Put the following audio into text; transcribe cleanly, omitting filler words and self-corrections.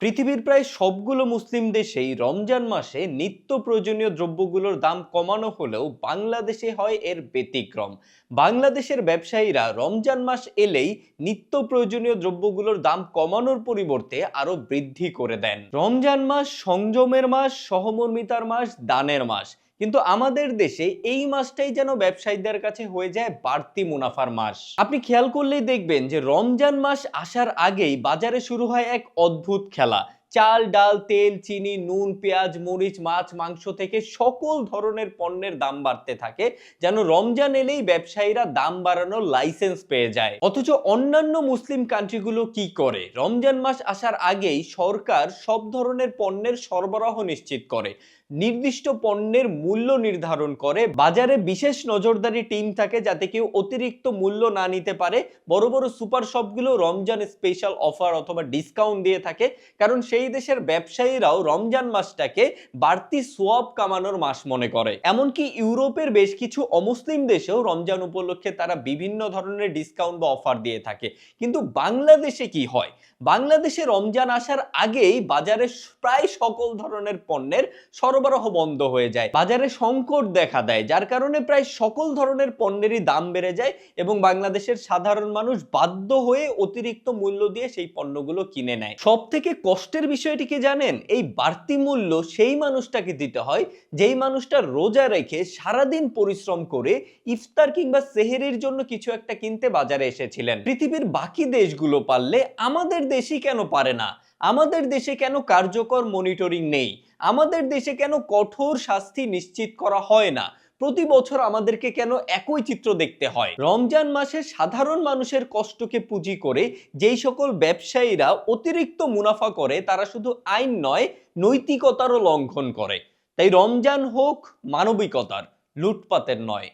পৃথিবীর প্রায় সবগুলো মুসলিম দেশেই রমজান মাসে নিত্য প্রয়োজনীয় দ্রব্যগুলোর দাম কমানো হলেও বাংলাদেশে হয় এর ব্যতিক্রম। বাংলাদেশের ব্যবসায়ীরা রমজান মাস এলেই নিত্য প্রয়োজনীয় দ্রব্যগুলোর দাম কমানোর পরিবর্তে আরো বৃদ্ধি করে দেন। রমজান মাস সংযমের মাস, সহমর্মিতার মাস, দানের মাস, কিন্তু আমাদের দেশে এই মাসটাই যেন ব্যবসায়ীদের কাছে হয়ে যায় বাড়তি মুনাফার মাস। আপনি খেয়াল করলেই দেখবেন যে রমজান মাস আসার আগেই বাজারে শুরু হয় এক অদ্ভুত খেলা। চাল, ডাল, তেল, চিনি, নুন, পেঁয়াজ, মরিচ, মাছ, মাংস থেকে সকল ধরনের পণ্যের দাম বাড়তে থাকে, যেন রমজান এলেই ব্যবসায়ীরা দাম বাড়ানোর লাইসেন্স পেয়ে যায়। অথচ অন্যান্য মুসলিম কান্ট্রিগুলো কি করে? রমজান মাস আসার আগেই সরকার সব ধরনের পণ্যের সরবরাহ নিশ্চিত করে, নির্দিষ্ট পণ্যের মূল্য নির্ধারণ করে, বাজারে বিশেষ নজরদারি টিম থাকে যাতে কেউ অতিরিক্ত মূল্য না নিতে পারে। বড় বড় সুপার শপগুলো রমজান স্পেশাল অফার অথবা ডিসকাউন্ট দিয়ে থাকে, কারণ সেই দেশের ব্যবসায়ীরাও রমজান মাসটাকে বাড়তি সোয়াব কামানোর মাস মনে করে। এমনকি ইউরোপের বেশ কিছু অমুসলিম দেশেও রমজান উপলক্ষে তারা বিভিন্ন ধরনের ডিসকাউন্ট বা অফার দিয়ে থাকে। কিন্তু বাংলাদেশে কি হয়? বাংলাদেশে রমজান আসার আগেই বাজারে প্রায় সকল ধরনের পণ্যের সরবরাহ বন্ধ হয়ে যায়, বাজারে সংকট দেখা দেয়, যার কারণে প্রায় সকল ধরনের পণ্যেরই দাম বেড়ে যায় এবং বাংলাদেশের সাধারণ মানুষ বাধ্য হয়ে অতিরিক্ত মূল্য দিয়ে সেই পণ্যগুলো কিনে নেয়। সব থেকে কষ্টের বিষয়টি কি জানেন? এই বাড়তি মূল্য সেই মানুষটাকে দিতে হয় যেই মানুষটা রোজা রেখে সারাদিন পরিশ্রম করে ইফতার কিংবা সেহেরির জন্য কিছু একটা কিনতে বাজারে এসেছিলেন। পৃথিবীর বাকি দেশগুলো পারলে আমাদের দেশই কেন পারে না? আমাদের দেশে কেন কার্যকর মনিটরিং নেই? আমাদের দেশে কেন কঠোর শাস্তি নিশ্চিত করা হয় না? প্রতি বছর আমাদেরকে কেন একই চিত্র দেখতে হয়? রমজান মাসে সাধারণ মানুষের কষ্টকে পুঁজি করে যেই সকল ব্যবসায়ীরা অতিরিক্ত মুনাফা করে, তারা শুধু আইন নয়, নৈতিকতারও লঙ্ঘন করে। তাই রমজান হোক মানবিকতার, লুটপাতের নয়।